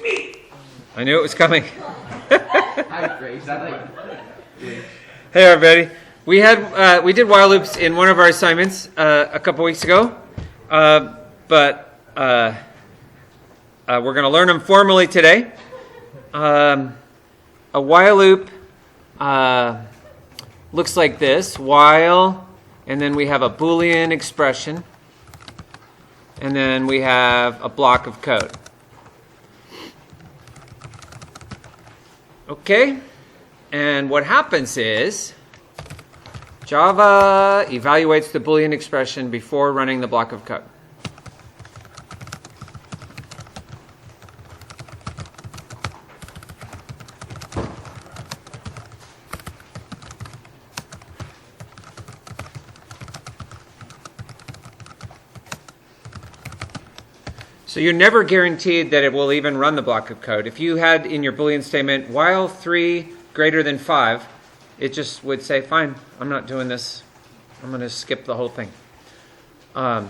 I knew it was coming. Hi, Grace. Hey, everybody. We did while loops in one of our assignments a couple weeks ago, but we're going to learn them formally today. A while loop looks like this: while, and then we have a Boolean expression, and then we have a block of code. Okay, and what happens is Java evaluates the Boolean expression before running the block of code. So you're never guaranteed that it will even run the block of code. If you had in your Boolean statement, while 3 greater than 5, it just would say, fine, I'm not doing this. I'm going to skip the whole thing. And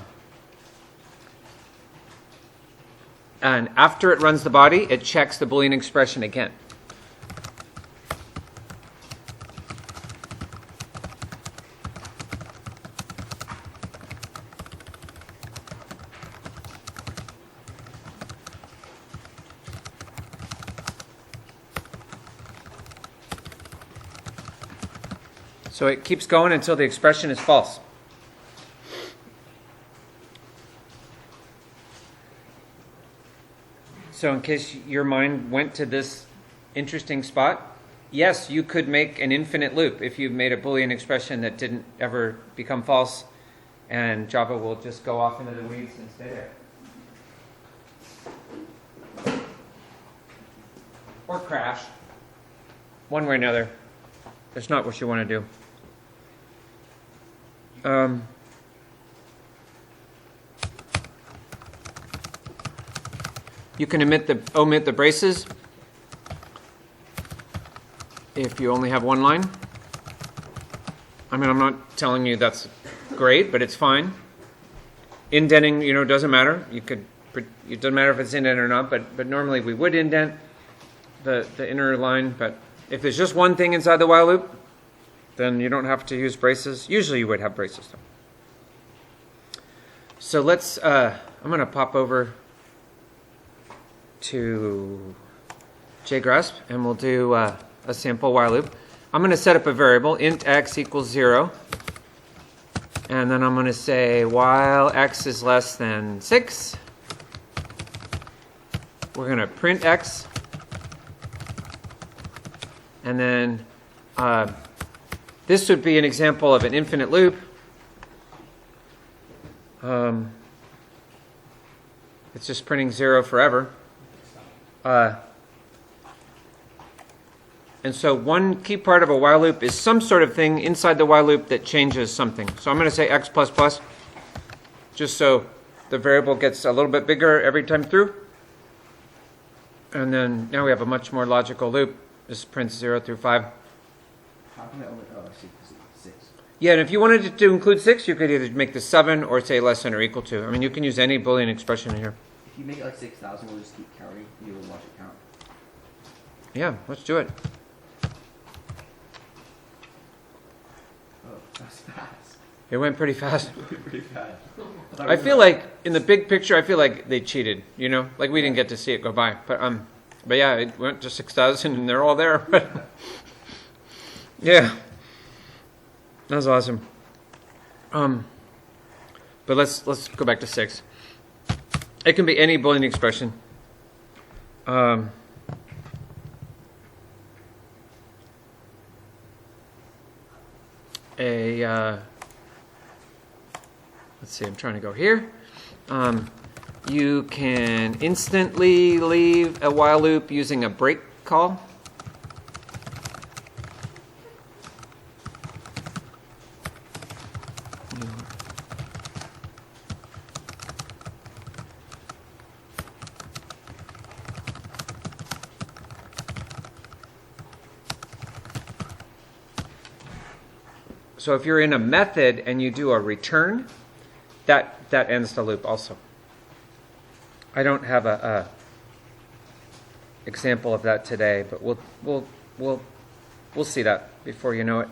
after it runs the body, it checks the Boolean expression again. So it keeps going until the expression is false. So in case your mind went to this interesting spot, yes, you could make an infinite loop if you made a Boolean expression that didn't ever become false, and Java will just go off into the weeds and stay there. Or crash. One way or another. That's not what you want to do. You can omit the braces if you only have one line. I mean, I'm not telling you that's great, but it's fine. Indenting, doesn't matter. It doesn't matter if it's indented or not, but normally we would indent the inner line. But if there's just one thing inside the while loop, then you don't have to use braces. Usually you would have braces, though. So let's, I'm going to pop over to JGrasp, and we'll do a sample while loop. I'm going to set up a variable, int x equals 0. And then I'm going to say while x is less than 6, we're going to print x. And then this would be an example of an infinite loop. It's just printing 0 forever. And so one key part of a while loop is some sort of thing inside the while loop that changes something. So I'm going to say x++, just so the variable gets a little bit bigger every time through. And then now we have a much more logical loop. This prints 0 through 5. How can I only, I see, 6. Yeah, and if you wanted it to include 6, you could either make this 7 or say less than or equal to. I mean, you can use any Boolean expression in here. If you make it like 6,000, we'll just keep counting. You will watch it count. Yeah, let's do it. Oh, that's fast. It went pretty fast. Pretty fast. I feel like, in the big picture, I feel like they cheated, Like we didn't get to see it go by. But yeah, it went to 6,000 and they're all there. Yeah. That was awesome. But let's go back to 6. It can be any Boolean expression. Let's see, I'm trying to go here. You can instantly leave a while loop using a break call. So if you're in a method and you do a return, that ends the loop also. I don't have example of that today, but we'll see that before you know it.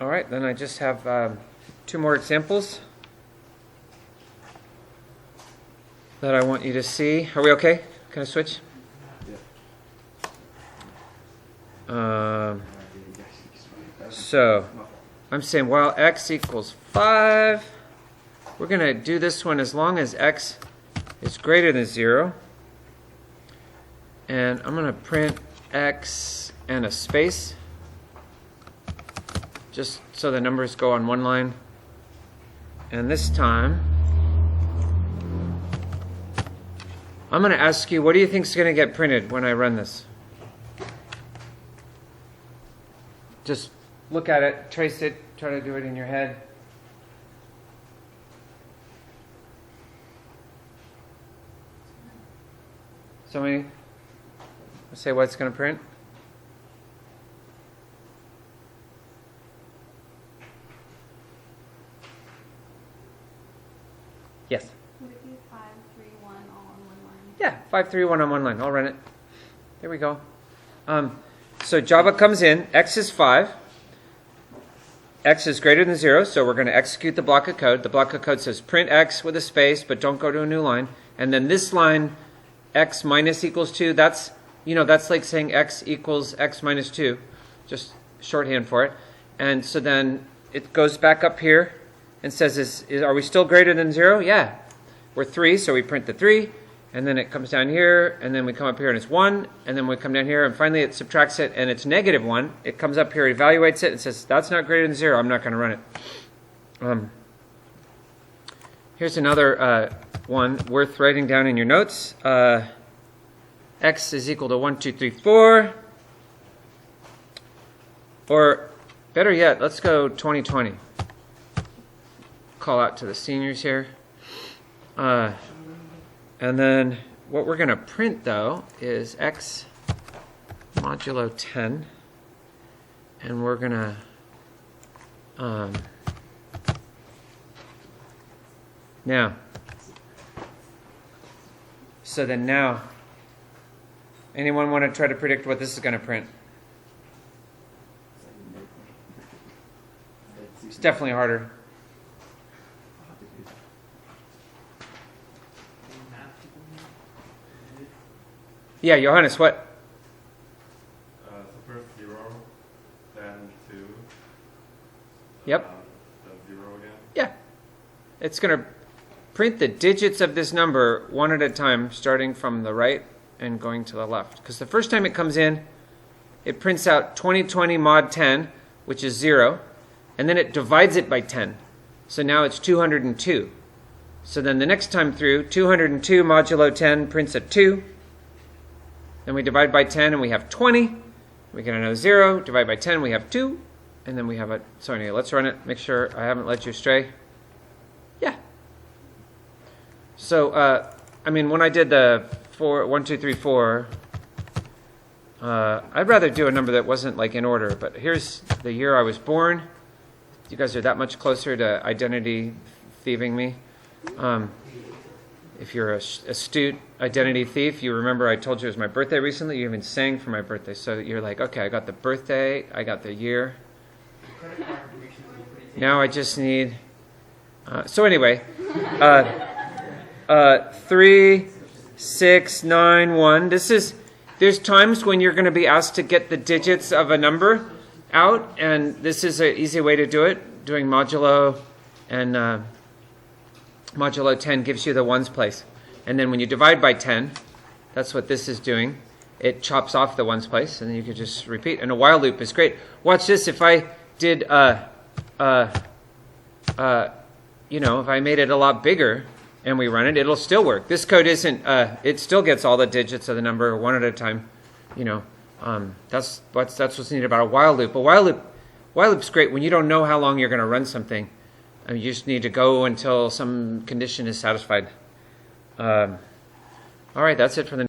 All right, then I just have 2 more examples that I want you to see. Are we okay? Can I switch? So I'm saying while x equals 5, we're going to do this one as long as x is greater than 0. And I'm going to print x and a space, just so the numbers go on one line. And this time, I'm going to ask you, what do you think is going to get printed when I run this? Just look at it, trace it, try to do it in your head. Somebody say what it's going to print? Yes. Would it be 5, 3, 1 all on one line? Yeah, 5, 3, 1 on one line. I'll run it. There we go. So Java comes in, x is 5. X is greater than 0, so we're going to execute the block of code. The block of code says print x with a space, but don't go to a new line. And then this line, x minus equals 2, that's like saying x equals x minus 2, just shorthand for it. And so then it goes back up here and says, are we still greater than 0? Yeah. We're 3, so we print the 3. And then it comes down here, and then we come up here and it's 1, and then we come down here, and finally it subtracts it, and it's negative 1. It comes up here, evaluates it, and says, that's not greater than 0, I'm not going to run it. Here's another one worth writing down in your notes. X is equal to 1, 2, 3, 4. Or better yet, let's go 2020. Call out to the seniors here. And then what we're going to print, though, is x modulo 10. And we're going to... now, so then now, anyone want to try to predict what this is going to print? It's definitely harder. Yeah, Johannes, what? So first 0, then 2. Yep. Then 0 again. Yeah. It's going to print the digits of this number one at a time, starting from the right and going to the left. Because the first time it comes in, it prints out 2020 mod 10, which is 0, and then it divides it by 10. So now it's 202. So then the next time through, 202 modulo 10 prints a 2. Then we divide by 10 and we have 20. We get another 0. Divide by 10, we have 2. And then we have a... So anyway, let's run it. Make sure I haven't let you astray. Yeah. So, I mean, when I did the 1, 2, 3, 4, I'd rather do a number that wasn't like in order. But here's the year I was born. You guys are that much closer to identity thieving me. If you're an astute identity thief, you remember I told you it was my birthday recently. You even sang for my birthday. So you're like, okay, I got the birthday, I got the year. Now I just need... so anyway, 3, 6, 9, 1. There's times when you're going to be asked to get the digits of a number out, and this is an easy way to do it. Doing modulo and... modulo 10 gives you the ones place. And then when you divide by 10, that's what this is doing. It chops off the ones place, and then you can just repeat. And a while loop is great. Watch this. If I did, if I made it a lot bigger and we run it, it'll still work. This code isn't, it still gets all the digits of the number one at a time. That's what's neat about a while loop. A while loop's great when you don't know how long you're going to run something. You just need to go until some condition is satisfied. All right, that's it for the